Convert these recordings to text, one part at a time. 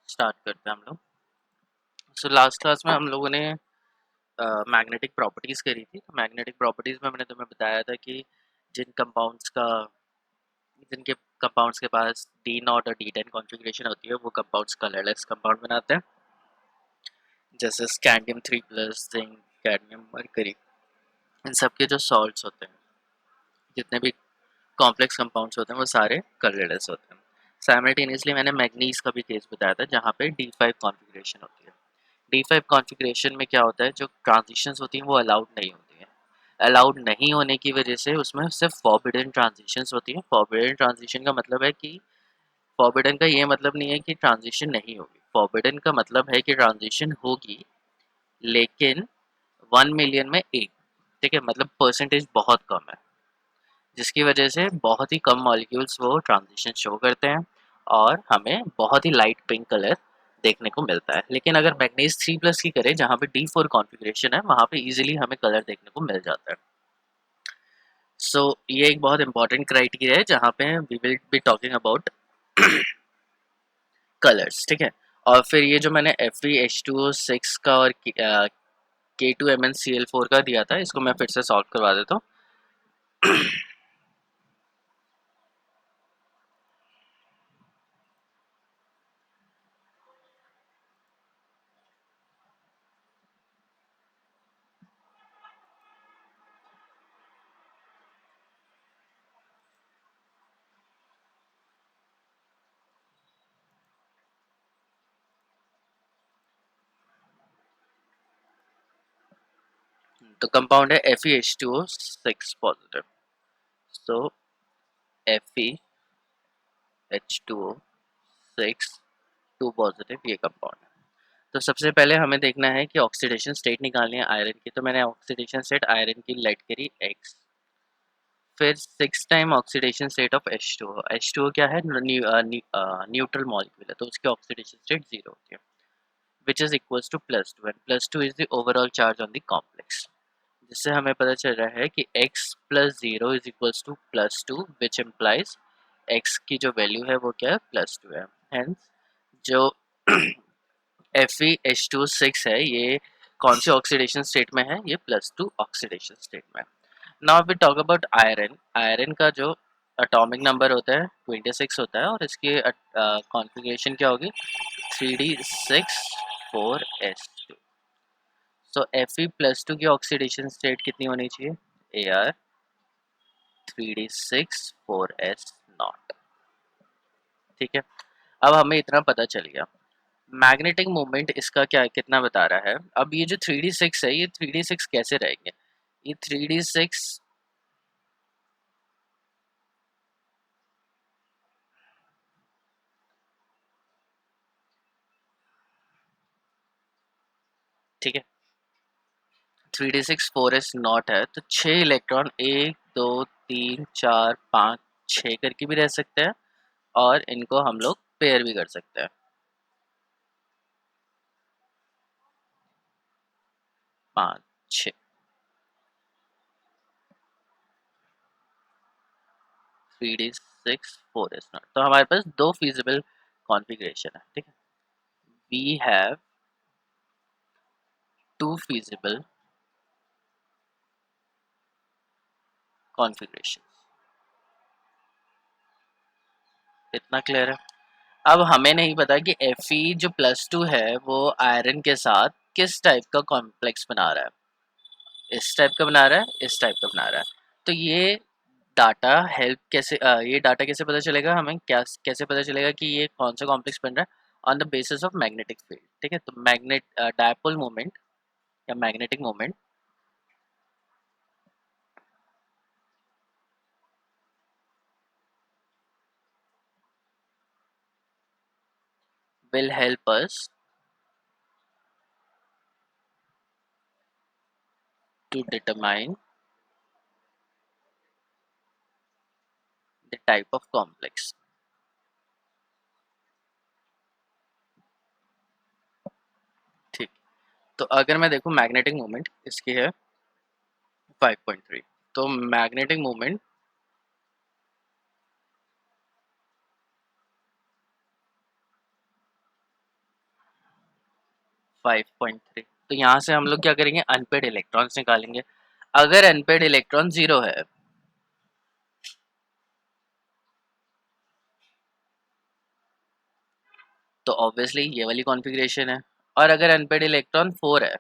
Start करते हैं हम लोग। सो लास्ट क्लास में हम लोगों ने मैग्नेटिक प्रॉपर्टीज़ करी थी। तो मैग्नेटिक प्रॉपर्टीज़ में मैंने तुम्हें बताया था कि जिन कंपाउंड्स का जिनके कंपाउंड्स के पास डी नॉट और डी टेन कॉन्फ़िगरेशन होती है वो कंपाउंड्स कलरलेस कंपाउंड बनाते हैं, जैसे स्कैंडियम 3+, जिंक, कैडमियम, मरकरी। इन सब के जो सॉल्ट्स होते हैं, जितने भी कॉम्प्लेक्स कंपाउंड्स होते हैं, वो सारे कलरलेस होते हैं। साइमल्टेनियसली मैंने मैग्नीज का भी केस बताया था, जहाँ पे D5 कॉन्फ़िगरेशन होती है। D5 कॉन्फ़िगरेशन में क्या होता है, जो ट्रांजिशंस होती हैं वो अलाउड नहीं होती हैं। अलाउड नहीं होने की वजह से उसमें सिर्फ फॉरबिडन ट्रांजिशंस होती हैं। फॉरबिडन ट्रांजिशन का मतलब है कि फॉरबिडन का ये मतलब नहीं है कि ट्रांजिशन नहीं होगी। फॉरबिडन का मतलब है कि ट्रांजिशन होगी, लेकिन 1 मिलियन में एक। ठीक है, मतलब परसेंटेज बहुत कम है, जिसकी वजह से बहुत ही कम मॉलिक्यूल्स वो ट्रांजिशन शो करते हैं और हमें बहुत ही लाइट पिंक कलर देखने को मिलता है। लेकिन अगर मैग्नीज 3+ की करें, जहाँ पे D4 कॉन्फ़िगरेशन है, वहाँ पे इजीली हमें कलर देखने को मिल जाता है। सो ये एक बहुत इंपॉर्टेंट क्राइटेरिया है जहाँ पे we will be talking about colours. ठीक है, और फिर ये जो मैंने FeH2O6 का और K2MnCl4 का दिया था, इसको मैं फिर से सॉल्व करवा देता हूँ। तो कंपाउंड है FeH2O6 पॉजिटिव। सो FeH2O6 2 पॉजिटिव ये कंपाउंड है। तो सबसे पहले हमें देखना है कि ऑक्सीडेशन स्टेट निकालनी है आयरन की। तो मैंने ऑक्सीडेशन स्टेट आयरन की लेट करी X। फिर 6 time oxidation state of H2O। H2O क्या है, न्यूट्रल मॉलिक्यूल है, तो उसकी ऑक्सीडेशन स्टेट 0 होती है, which is equals to +2, and +2 is the overall charge on the complex. जिससे हमें पता चल रहा है कि x + 0 is equals to +2, which implies x की जो वैल्यू है वो क्या है, +2 है। हेंस जो FeH2O6 है, ये कौन सी ऑक्सीडेशन स्टेट में है, ये +2 ऑक्सीडेशन स्टेट में। Now we talk about iron. Iron का जो एटॉमिक नंबर होता है 26 होता है, और इसकी कॉन्फ़िगरेशन क्या होगी, 3d6 4s2। सो Fe+2 की ऑक्सीडेशन स्टेट कितनी होनी चाहिए, Ar 3d6 4s0। ठीक है, अब हमें इतना पता चल गया। मैग्नेटिक मोमेंट इसका क्या कितना बता रहा है। अब ये जो 3d6 है, ये 3d6 कैसे रहेंगे, ये 3d6 ठीक है, 3d6 4s0 है, तो 6 इलेक्ट्रॉन 1 2 3 4 5 6 करके भी रह सकते हैं, और इनको हम लोग पेयर भी कर सकते हैं, 5 6। 3d6 4s0, तो हमारे पास दो फिजिबल कॉन्फ़िगरेशन है। ठीक है, we have to feasible configuration. इतना क्लियर है। अब हमें नहीं पता कि Fe जो +2 है वो आयरन के साथ किस टाइप का कॉम्प्लेक्स बना रहा है, इस टाइप का बना रहा है, इस टाइप का बना रहा है। तो ये डाटा हेल्प कैसे ये डाटा कैसे पता चलेगा हमें, क्या कैसे पता चलेगा कि ये कौन सा कॉम्प्लेक्स बन रहा है, on the basis of magnetic field. ठीक है, तो मैग्नेट डायपोल मोमेंट या magnetic moment will help us to determine the type of complex। ठीक, तो अगर मैं देखूं मैग्नेटिक मोमेंट इसकी है 5.3, तो मैग्नेटिक मोमेंट 5.3। तो यहाँ से हम लोग क्या करेंगे, अनपेड इलेक्ट्रॉन्स निकालेंगे। अगर अनपेड इलेक्ट्रॉन 0 है तो ऑब्वियसली ये वाली कॉन्फ़िगरेशन है, और अगर अनपेड इलेक्ट्रॉन 4 है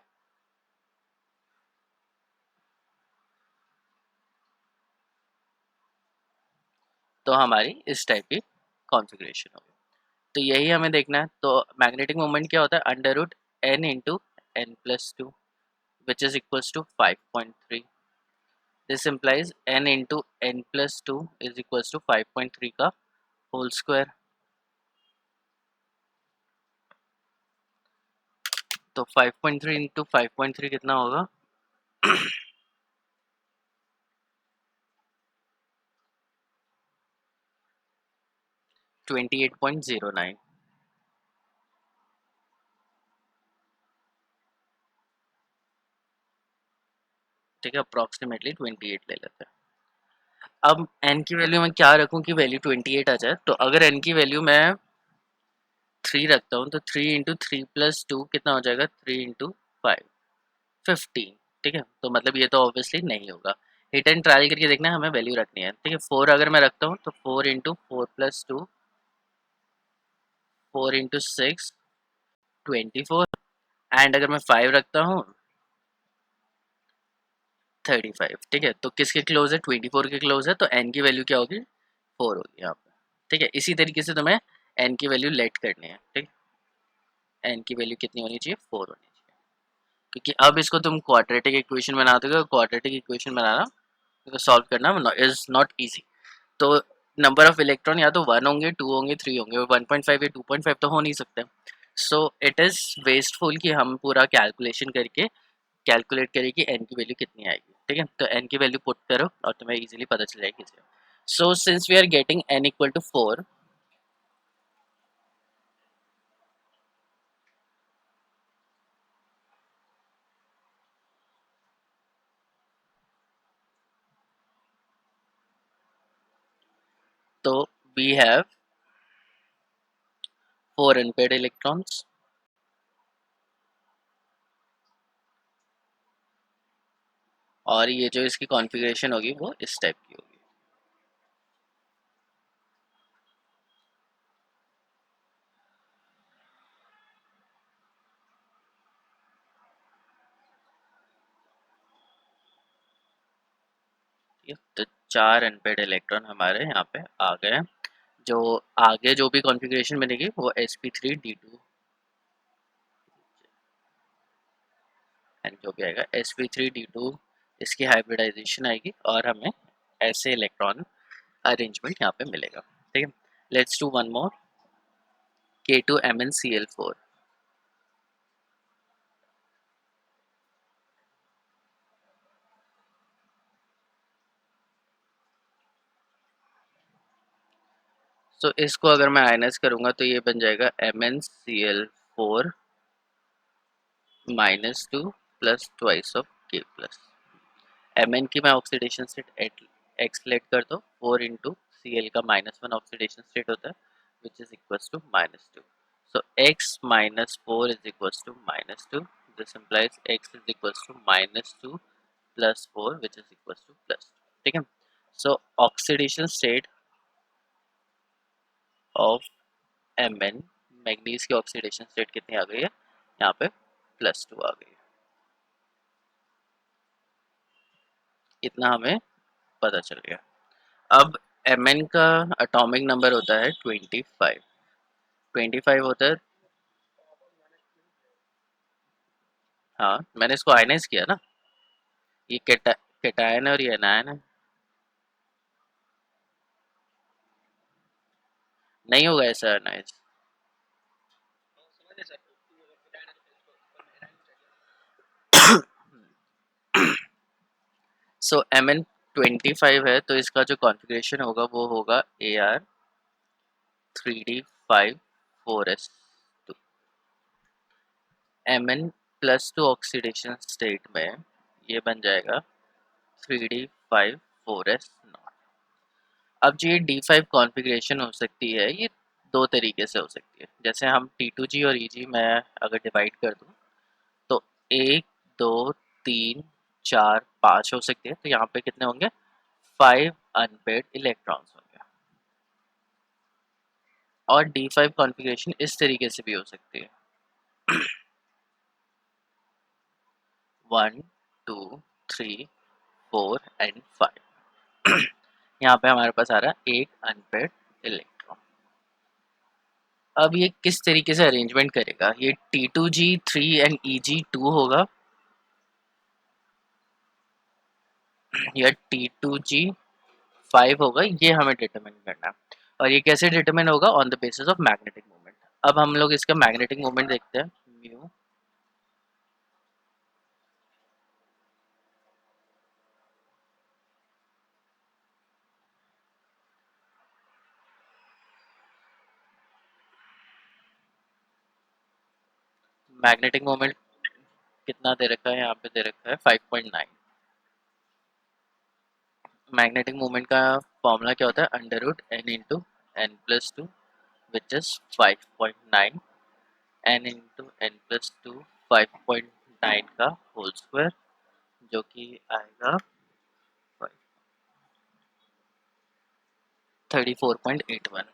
तो हमारी इस टाइप की कॉन्फ़िगरेशन होगी। तो यही हमें देखना है। तो मैग्नेटिक मोमेंट क्या होता है, under root N into N plus two which is equals to 5.3। This implies n into N plus two is equals to 5.3 का होल स्क्वायर। तो 5.3 इंटू 5.3 कितना होगा, 28.09। ठीक है, अप्रॉक्सीमेटली 28 ले लेते हैं। अब n की वैल्यू मैं क्या रखूं कि वैल्यू 28 आ जाए। तो अगर n की वैल्यू मैं 3 रखता हूँ तो 3 इंटू थ्री प्लस टू कितना हो जाएगा, 3 इंटू 5, 15। ठीक है, तो मतलब ये तो ऑब्वियसली नहीं होगा। हिट एंड ट्रायल करके देखना है, हमें वैल्यू रखनी है। ठीक है, 4 अगर मैं रखता हूँ तो 4 into four plus two, 4 into six, 24। And अगर मैं 5 रखता हूँ 35। ठीक है, तो किसके क्लोज है, 24 के क्लोज है। तो एन की वैल्यू क्या होगी, 4 होगी यहाँ पे। ठीक है, इसी तरीके से तुम्हें एन की वैल्यू लेट करनी है। ठीक, एन की वैल्यू कितनी होनी चाहिए, 4 होनी चाहिए। क्योंकि अब इसको तुम क्वाड्रेटिक इक्वेशन बना दोगे, क्वाड्रेटिक इक्वेशन बनाना तो सॉल्व करना इज नॉट इजी। तो नंबर ऑफ इलेक्ट्रॉन या तो 1 होंगे, 2 होंगे, 3 होंगे, 1.5 या 2.5 तो हो नहीं सकते। सो इट इज़ वेस्टफुल कि हम पूरा कैलकुलेशन करके कैलकुलेट करें कि एन की वैल्यू कितनी आएगी। ठीक है, तो एन की वैल्यू पुट करो और तुम्हें इजीली पता चल जाएगी। So since we are getting N equal to 4, तो वी हैव 4 अनपेड इलेक्ट्रॉन्स और ये जो इसकी कॉन्फ़िगरेशन होगी वो इस टाइप की होगी। ठीक है, तो 4 अनपेड इलेक्ट्रॉन हमारे यहाँ पे आ गए। जो आगे जो भी कॉन्फ़िगरेशन बनेगी वो sp3d2 एंड जो भी आएगा sp3d2 इसकी हाइब्रिडाइजेशन आएगी और हमें ऐसे इलेक्ट्रॉन अरेंजमेंट यहाँ पे मिलेगा। ठीक है, let's do one more, K2MnCl4। सो इसको अगर मैं आयनाइज करूँगा तो ये बन जाएगा MnCl4 -2 plus twice of K plus. Mn की मैं ऑक्सीडेशन स्टेट एक्स लेट कर दो, 4 इंटू Cl का -1 ऑक्सीडेशन स्टेट होता है which is equals to -2। So x -4 is equals to -2। This implies x is equals to -2 plus 4 which is equals to +2। ठीक है, so oxidation state of Mn, manganese की oxidation state कितनी आ गई है यहाँ पे, +2 आ गई है। इतना हमें पता चल गया। अब Mn का एटॉमिक नंबर होता है 25। 25 होता है, हाँ मैंने इसको आयनाइज किया ना, ये कैटायन है और ये एनायन है। नहीं होगा ऐसा आयनाइज। सो Mn 25 है तो इसका जो कॉन्फ़िगरेशन होगा वो होगा Ar3d5 4s2। Mn+2 oxidation state में ये बन जाएगा 3d5 4s0। अब जो ये D5 कॉन्फ़िगरेशन हो सकती है ये दो तरीके से हो सकती है। जैसे हम T2G और EG में अगर डिवाइड कर दूँ 1 2 3 4 5 हो सकते हैं, तो यहाँ पे कितने होंगे? 5 अनपेयर्ड इलेक्ट्रॉन्स होंगे। और D5 कॉन्फ़िगरेशन इस तरीके से भी हो सकती है, 1 2 3 4 एंड 5। यहाँ पे हमारे पास आ रहा है एक अनपेयर्ड इलेक्ट्रॉन। अब ये किस तरीके से अरेंजमेंट करेगा? ये T2G3 एंड EG2 होगा, या T2G5 होगा, ये हमें डिटरमिन करना है। और ये कैसे डिटरमिन होगा? On the basis of magnetic moment. अब हम लोग इसका मैग्नेटिक मोमेंट देखते हैं, म्यू मैग्नेटिक मोमेंट कितना दे रखा है? यहाँ पे दे रखा है 5.9। मैग्नेटिक मोमेंट का फॉर्मूला क्या होता है? Under root N into N plus two, which is 5.9, N into N plus two 5.9 का होल स्क्वायर, जो कि आएगा 34.81।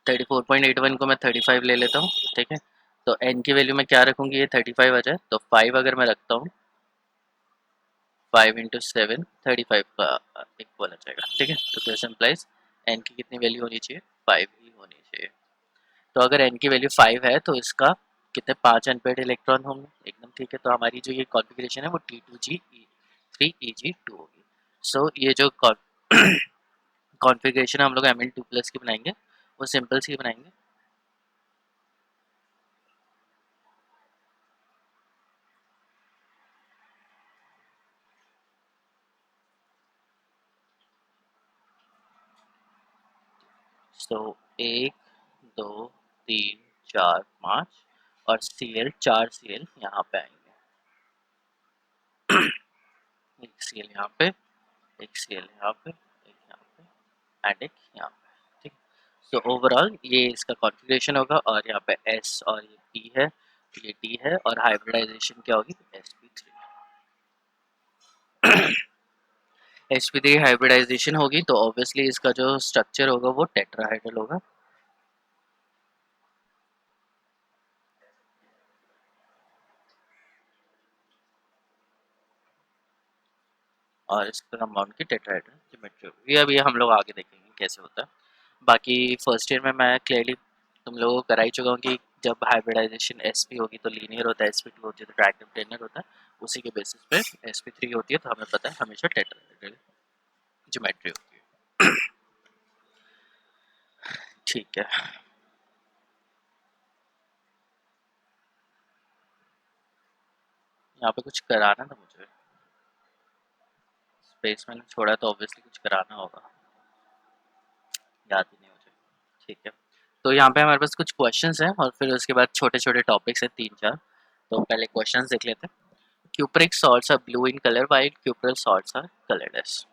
34.81 को मैं 35 ले लेता हूँ, ठीक है। तो n की वैल्यू मैं क्या रखूँगी? ये 35 आ जाए, तो 5 अगर मैं रखता हूँ, 5 इंटू 7 35 का इक्वल आ जाएगा, ठीक है। तो दिस इम्प्लाइज n की कितनी वैल्यू होनी चाहिए? 5 ही होनी चाहिए। तो अगर n की वैल्यू 5 है तो इसका कितने 5 अनपेयर्ड इलेक्ट्रॉन होंगे? एकदम ठीक है। तो हमारी जो ये कॉन्फ़िगरेशन है वो T2G3 EG2 होगी। सो ये जो कॉन्फ़िगरेशन हम लोग Mn2+ की बनाएंगे, वो सिंपल सी बनाएंगे। सो 1 2 3 4 5 और Cl 4 Cl यहाँ पे आएंगे, एक Cl यहाँ पे, एक Cl यहाँ पे, एक यहाँ पे एंड एक यहाँ पे, ठीक। सो ओवरऑल ये इसका कॉन्फ़िगरेशन होगा, और यहाँ पे S और ये P है, ये D है, और हाइब्रिडाइजेशन क्या होगी? sp3। sp3 हाइब्रिडाइजेशन होगी तो ऑब्वियसली इसका जो स्ट्रक्चर होगा वो टेट्राहाइड्रल होगा। और इसका कंपाउंड की टेट्राहाइड्रल ज्योमेट्री होगी। ये अभी हम लोग आगे देखेंगे कैसे होता है। बाकी फर्स्ट ईयर में मैं क्लियरली तुम लोगों को करा ही चुका हूँ कि जब हाइब्रिडाइजेशन sp होगी तो लीनियर होता है, sp2 होती है तो ट्रायंगल प्लेनर होता है, उसी के बेसिस पे sp3 होती है तो हमें पता है हमेशा टेट्राहाइड्रल ज्योमेट्री होती है। ठीक है। यहाँ पे कुछ कराना था मुझे, स्पेस मैंने छोड़ा तो ऑब्वियसली कुछ कराना होगा, याद ही नहीं मुझे। ठीक है। तो यहाँ पे हमारे पास कुछ क्वेश्चंस हैं और फिर उसके बाद छोटे छोटे टॉपिक्स हैं 3 4। तो पहले क्वेश्चंस देख लेते हैं। Cupric salts are blue in colour while cuprous salts are colourless.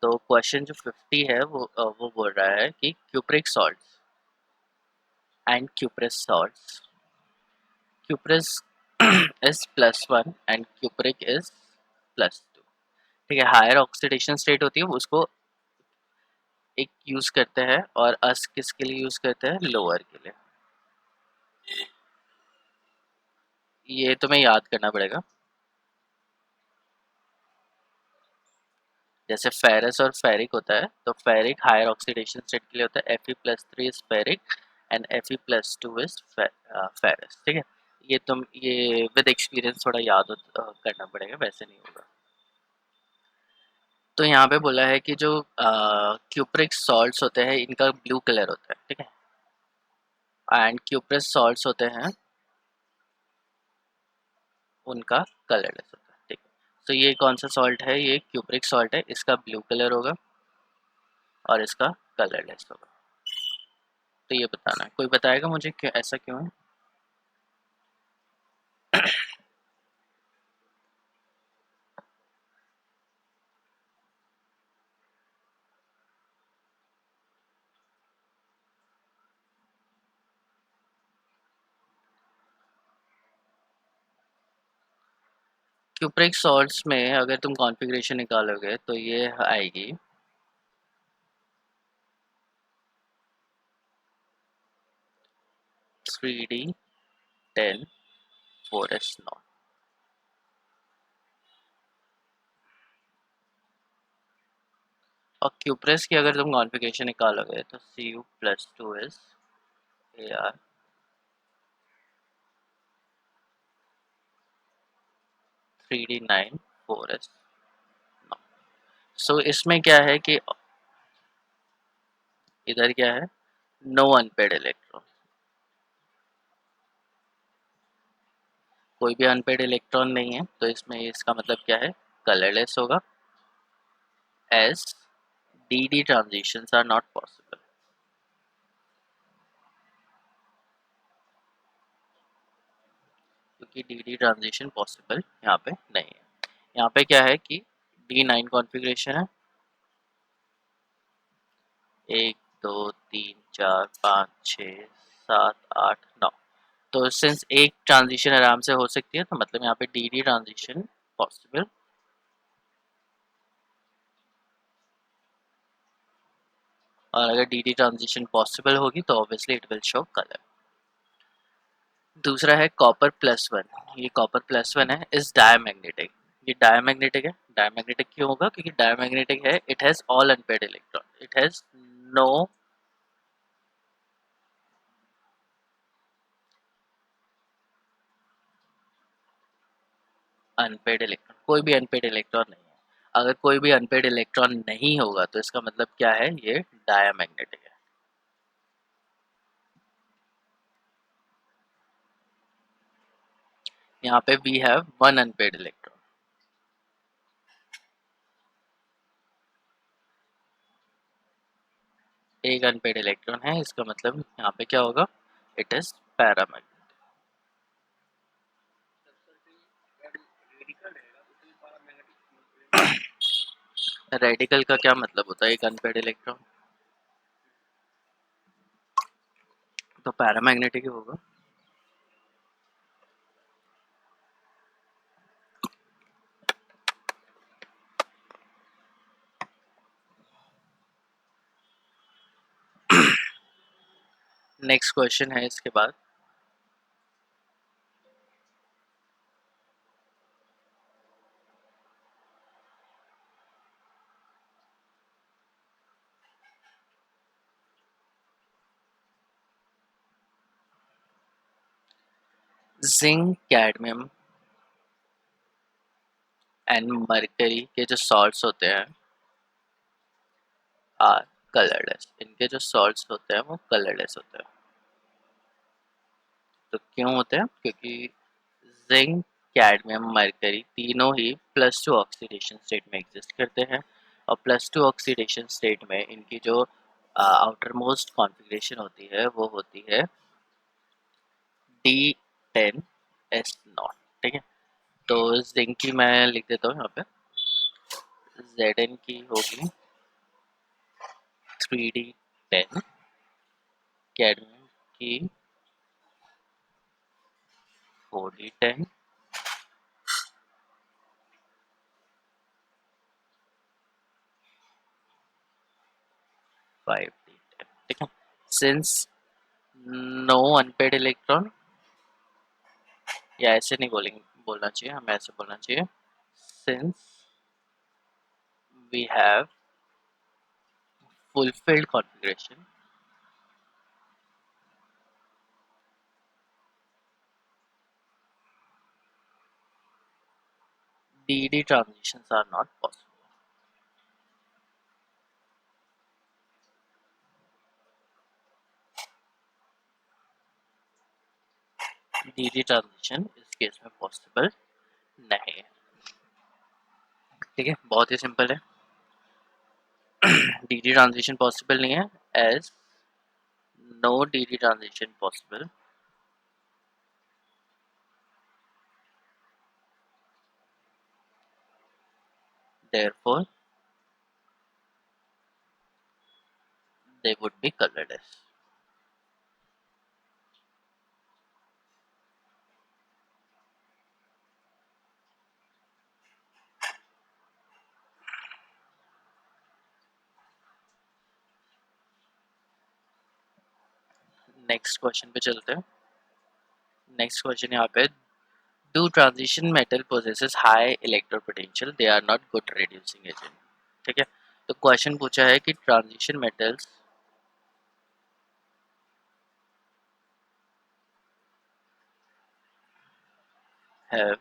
तो क्वेश्चन जो 50 है वो बोल रहा है कि cupric salts and cuprous salts, cuprous is +1 and cupric is +2, ठीक है। हायर ऑक्सीडेशन स्टेट होती है उसको एक यूज करते हैं, और अस किसके लिए यूज करते हैं? लोअर के लिए। ये तुम्हें याद करना पड़ेगा। जैसे फेरस और फेरिक होता है, तो फेरिक हायर ऑक्सीडेशन स्टेट के लिए होता है, Fe+3 is ferric and Fe+2 is ferrous, ठीक है। ये तुम ये विद एक्सपीरियंस थोड़ा याद करना पड़ेगा, वैसे नहीं होगा। तो यहाँ पे बोला है कि जो क्यूप्रिक सॉल्ट्स होते हैं इनका ब्लू कलर होता है, ठीक है, एंड क्यूप्रस सॉल्ट्स होते हैं उनका कलरलेस होता है, ठीक है। तो ये कौन सा सॉल्ट है? ये क्यूप्रिक सॉल्ट है, इसका ब्लू कलर होगा और इसका कलरलेस होगा। तो ये बताना है, कोई बताएगा मुझे क्यों ऐसा क्यों है? क्यूप्रिक सॉल्ट्स में अगर तुम कॉन्फ़िगरेशन निकालोगे तो ये आएगी 3D10 4s0। और क्यूप्रेस की अगर तुम कॉन्फ़िगरेशन निकालोगे तो Cu+2s Ar 3D9 4s। सो इसमें क्या है कि इधर क्या है, नो अनपेड इलेक्ट्रॉन, कोई भी अनपेड इलेक्ट्रॉन नहीं है, तो इसमें इसका मतलब क्या है, कलरलेस होगा, as D transitions are not possible. क्योंकि डी ट्रांजिशन पॉसिबल यहाँ पे नहीं है। यहाँ पे क्या है कि D9 कॉन्फ़िगरेशन है, 1 2 3 4 5 6 7 8 9। तो सिंस एक ट्रांजिशन आराम से हो सकती है, तो मतलब यहाँ पे डी ट्रांजिशन पॉसिबल। और अगर डी ट्रांजिशन पॉसिबल होगी तो obviously it will show colour. दूसरा है कॉपर+1। ये कॉपर+1 है, इस डायमैग्नेटिक। ये डायमैग्नेटिक है। डायमैग्नेटिक क्यों होगा? क्योंकि डायमैग्नेटिक है, it has all unpaired electron, it has no unpaired electron, कोई भी अनपेड इलेक्ट्रॉन नहीं है। अगर कोई भी अनपेड इलेक्ट्रॉन नहीं होगा तो इसका मतलब क्या है, ये डायमैग्नेटिक है। यहाँ पे we have one unpaired electron, एक अनपेड इलेक्ट्रॉन है, इसका मतलब यहाँ पे क्या होगा, इट इज पैरामैग्नेटिक। रेडिकल का क्या मतलब होता है, एक अनपेड इलेक्ट्रॉन, तो पैरामैग्नेटिक ही होगा। नेक्स्ट क्वेश्चन है इसके बाद, जिंक कैडमियम एंड मरकरी के जो सॉल्ट्स होते हैं आर कलरलेस। इनके जो सॉल्ट्स होते हैं वो कलरलेस होते हैं। तो क्यों होते हैं? क्योंकि जिंक कैडमियम मरकरी तीनों ही +2 ऑक्सीडेशन स्टेट में एग्जिस्ट करते हैं। और +2 ऑक्सीडेशन स्टेट में इनकी जो आउटर मोस्ट कॉन्फ़िगरेशन होती है वो होती है D10s0। ठीक है, तो जिंक की मैं लिख देता हूँ यहाँ पे, Zn की होगी 3D10, कैडमियम की 4D10, 5D10। ठीक है, सिंस नो अनपेड इलेक्ट्रॉन, या ऐसे नहीं बोलेंगे, बोलना चाहिए, हमें ऐसे बोलना चाहिए, since we have fulfilled configuration, DD transitions are not possible। DD transition इस केस में पॉसिबल नहीं है। ठीक है, बहुत ही सिंपल है। DD ट्रांजिशन पॉसिबल नहीं है, as no DD transition possible, therefore they would be colorless। Next question पे चलते हैं। नेक्स्ट क्वेश्चन यहाँ पे, do transition metal possesses high electro potential, they are not good reducing agent. ठीक है, तो क्वेश्चन पूछा है कि transition metals have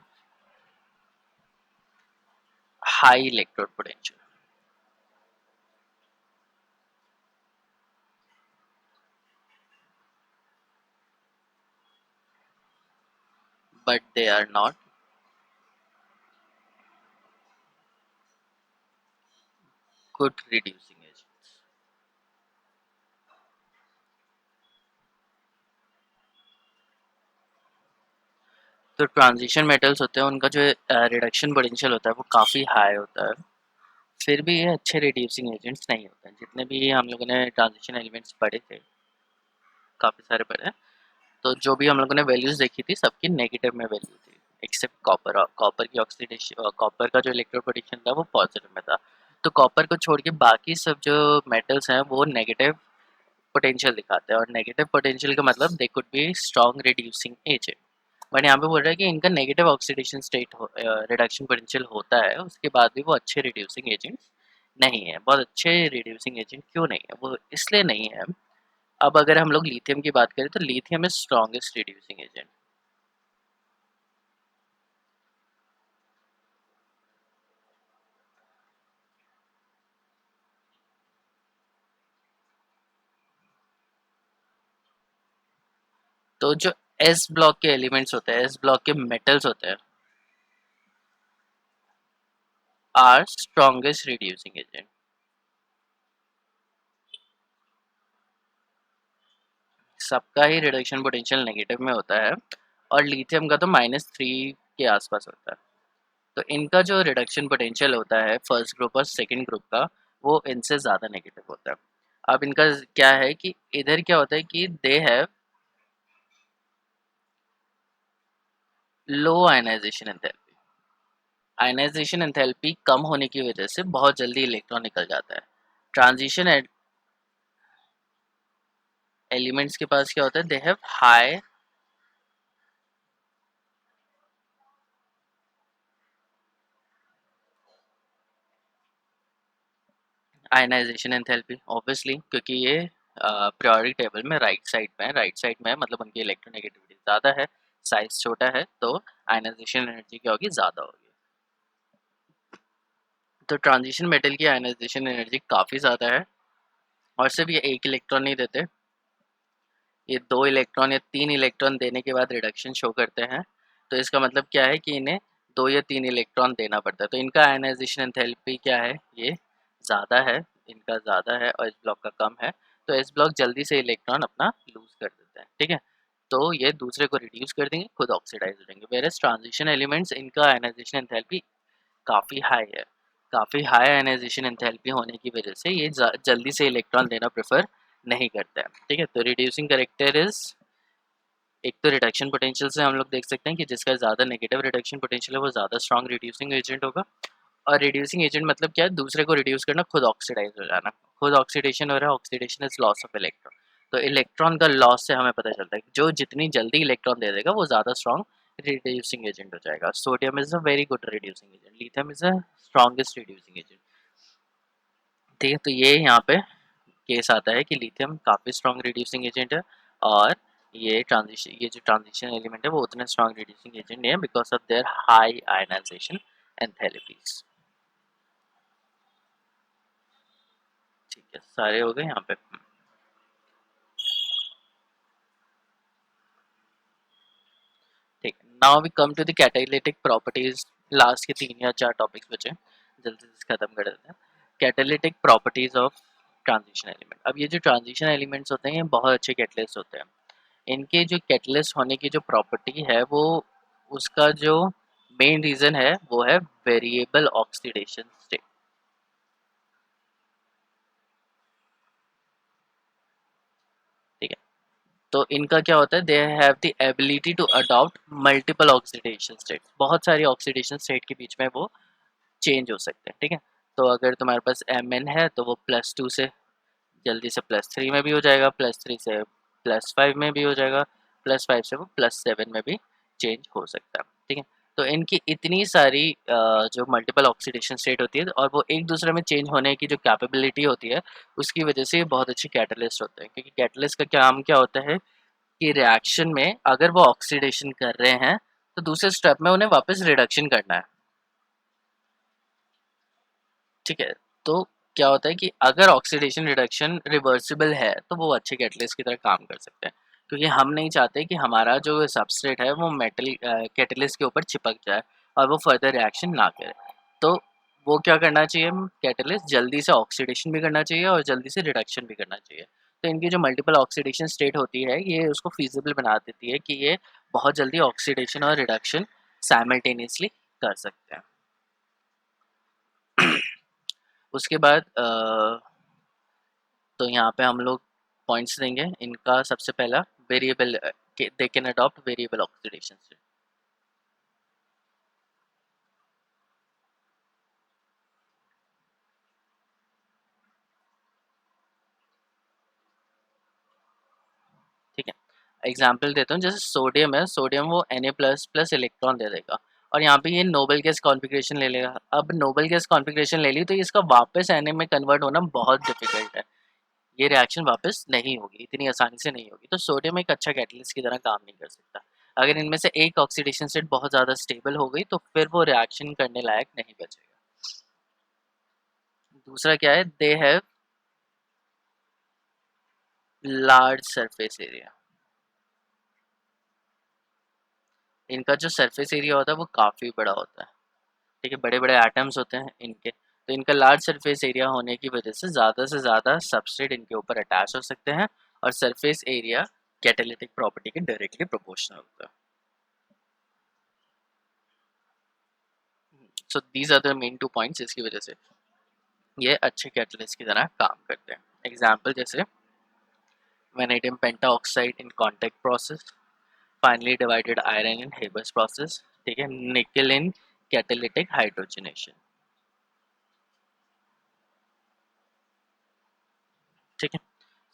high electrode potential but they are not good reducing agent. तो ट्रांजिशन मेटल्स होते हैं, उनका जो रिडक्शन पोटेंशियल होता है वो काफ़ी हाई होता है, फिर भी ये अच्छे रिड्यूसिंग एजेंट्स नहीं होते हैं। जितने भी हम लोगों ने ट्रांजिशन एलिमेंट्स पढ़े थे, काफ़ी सारे पढ़े हैं, तो जो भी हम लोगों ने वैल्यूज़ देखी थी सबकी नेगेटिव में वैल्यू थी, एक्सेप्ट कॉपर। कॉपर की ऑक्सीडेशन, कॉपर का जो इलेक्ट्रो पोटेंशियल था वो पॉजिटिव में था। तो कॉपर को छोड़ के बाकी सब जो मेटल्स हैं वो नेगेटिव पोटेंशियल दिखाते हैं, और नेगेटिव पोटेंशियल का मतलब they could be strong reducing agent. But यहाँ पे बोल रहा है कि इनका negative oxidation state reduction potential होता है, उसके बाद भी वो अच्छे रिड्यूसिंग एजेंट्स नहीं है। बहुत अच्छे रिड्यूसिंग एजेंट क्यों नहीं है, वो इसलिए नहीं है। अब अगर हम लोग लिथियम की बात करें तो lithium is strongest reducing agent. तो जो एस ब्लॉक के एलिमेंट्स होते हैं, एस ब्लॉक के मेटल्स होते हैं, आर स्ट्रॉन्गेस्ट रिड्यूसिंग एजेंट। सबका ही रिडक्शन पोटेंशियल नेगेटिव में होता है, और लिथियम का तो -3 के आसपास होता है। तो इनका जो रिडक्शन पोटेंशियल होता है फर्स्ट ग्रुप और सेकंड ग्रुप का, वो इनसे ज़्यादा नेगेटिव होता है। अब इनका क्या है कि इधर क्या होता है कि they have low ionization enthalpy. Ionization enthalpy कम होने की वजह से बहुत जल्दी इलेक्ट्रॉन निकल जाता है। ट्रांजिशन एलिमेंट्स के पास क्या होता है, they have high ionization enthalpy, obviously, क्योंकि ये पीरियोडिक टेबल में राइट साइड में है, राइट साइड में है मतलब उनकी इलेक्ट्रोनेगेटिविटी ज़्यादा है, साइज छोटा है, तो आयनाइजेशन एनर्जी क्या होगी, ज़्यादा होगी। तो ट्रांजिशन मेटल की आयनाइजेशन एनर्जी काफ़ी ज़्यादा है, और सिर्फ ये एक इलेक्ट्रॉन नहीं देते, ये 2 इलेक्ट्रॉन या 3 इलेक्ट्रॉन देने के बाद रिडक्शन शो करते हैं। तो इसका मतलब क्या है कि इन्हें 2 या 3 इलेक्ट्रॉन देना पड़ता है। तो इनका आयनाइजेशन एंथैल्पी क्या है, ये ज़्यादा है, इनका ज़्यादा है और इस ब्लॉक का कम है। तो इस ब्लॉक जल्दी से इलेक्ट्रॉन अपना लूज़ कर देते हैं, ठीक है। तो ये दूसरे को रिड्यूस कर देंगे, खुद ऑक्सीडाइज हो जाएंगे। वेयरएज़ ट्रांजिशन एलिमेंट्स, इनका आयनाइजेशन एंथैल्पी काफ़ी हाई है। काफ़ी हाई आयनाइजेशन एंथैल्पी होने की वजह से ये जल्दी से इलेक्ट्रॉन देना प्रेफर नहीं करता है, ठीक है। तो रिड्यूसिंग करेक्टर इज, एक तो रिडक्शन पोटेंशियल से हम लोग देख सकते हैं कि जिसका ज़्यादा नेगेटिव रिडक्शन पोटेंशियल है वो ज़्यादा स्ट्रॉन्ग रिड्यूसिंग एजेंट होगा। और रिड्यूसिंग एजेंट मतलब क्या है, दूसरे को रिड्यूस करना, खुद ऑक्सीडाइज हो जाना। खुद ऑक्सीडेशन हो रहा है, oxidation is loss of electron. तो इलेक्ट्रॉन का लॉस से हमें पता चलता है कि जो जितनी जल्दी इलेक्ट्रॉन दे देगा वो ज़्यादा स्ट्रॉन्ग रिड्यूसिंग एजेंट हो जाएगा। Sodium is a very good reducing agent, lithium is a strongest reducing agent, ठीक है। तो ये यहाँ पे केस आता है कि लिथियम काफ़ी स्ट्रॉन्ग रिड्यूसिंग एजेंट है, और ये जो ट्रांजिशन एलिमेंट है वो उतने स्ट्रॉन्ग रिड्यूसिंग एजेंट नहीं है because of their high ionization enthalpies. ठीक है, सारे हो गए यहाँ पे। ठीक है, now we come to the catalytic properties. Last के 3 या 4 टॉपिक्स बचे, जल्दी से खत्म कर देते हैं। Catalytic properties of transition element. अब ये जो ट्रांजिशन एलिमेंट्स होते हैं ये बहुत अच्छे कैटलिस्ट होते हैं। इनके जो कैटलिस्ट होने की जो प्रॉपर्टी है वो, उसका जो मेन रीज़न है वो है वेरिएबल ऑक्सीडेशन स्टेट, ठीक है। तो इनका क्या होता है, they have the ability to adopt multiple oxidation state. बहुत सारी ऑक्सीडेशन स्टेट के बीच में वो चेंज हो सकते हैं, ठीक है। तो अगर तुम्हारे पास Mn है तो वो +2 से जल्दी से +3 में भी हो जाएगा, +3 से +5 में भी हो जाएगा, +5 से वो +7 में भी चेंज हो सकता है, ठीक है। तो इनकी इतनी सारी जो मल्टीपल ऑक्सीडेशन स्टेट होती है और वो एक दूसरे में चेंज होने की जो कैपेबिलिटी होती है, उसकी वजह से ये बहुत अच्छी कैटलिस्ट होते हैं, क्योंकि कैटलिस्ट का काम क्या होता है कि रिएक्शन में अगर वो ऑक्सीडेशन कर रहे हैं तो दूसरे स्टेप में उन्हें वापस रिडक्शन करना है, ठीक है। तो क्या होता है कि अगर ऑक्सीडेशन रिडक्शन रिवर्सिबल है तो वो अच्छे कैटलिस्ट की तरह काम कर सकते हैं, क्योंकि हम नहीं चाहते कि हमारा जो सबस्ट्रेट है वो मेटल कैटलिस्ट के ऊपर चिपक जाए और वो फर्दर रिएक्शन ना करे। तो वो क्या करना चाहिए, कैटलिस्ट जल्दी से ऑक्सीडेशन भी करना चाहिए और जल्दी से रिडक्शन भी करना चाहिए। तो इनकी जो मल्टीपल ऑक्सीडेशन स्टेट होती है ये उसको फिजिबल बना देती है कि ये बहुत जल्दी ऑक्सीडेशन और रिडक्शन साइमल्टेनियसली कर सकते हैं। उसके बाद तो यहाँ पे हम लोग पॉइंट्स देंगे इनका। सबसे पहला variable, they can adopt variable oxidation state, ठीक है। एग्जाम्पल देता हूँ, जैसे सोडियम है, सोडियम वो Na++ इलेक्ट्रॉन दे देगा और यहाँ पे ये नोबल गैस कॉन्फ़िगरेशन ले लेगा। अब नोबल गैस कॉन्फ़िगरेशन ले ली तो इसका वापस Na में कन्वर्ट होना बहुत डिफिकल्ट है, ये रिएक्शन वापस नहीं होगी, इतनी आसानी से नहीं होगी। तो सोडियम एक अच्छा कैटलिस्ट की तरह काम नहीं कर सकता। अगर इनमें से एक ऑक्सीडेशन स्टेट बहुत ज़्यादा स्टेबल हो गई तो फिर वो रिएक्शन करने लायक नहीं बचेगा। दूसरा क्या है, they have large surface area, इनका जो सरफेस एरिया होता है वो काफ़ी बड़ा होता है, ठीक है। बड़े बड़े एटम्स होते हैं इनके, तो इनका लार्ज सरफेस एरिया होने की वजह से ज़्यादा सबस्ट्रेट इनके ऊपर अटैच हो सकते हैं और सरफेस एरिया कैटालिटिक प्रॉपर्टी के डायरेक्टली प्रोपोर्शनल होता है। So these are the main 2 points, इसकी वजह से ये अच्छे कैटलिस्ट की तरह काम करते हैं। एग्जाम्पल जैसे vanadium pentoxide in contact process, finally divided iron in Haber's process, ठीक है। निकल इन कैटालिटिक हाइड्रोजनेशन, ठीक है।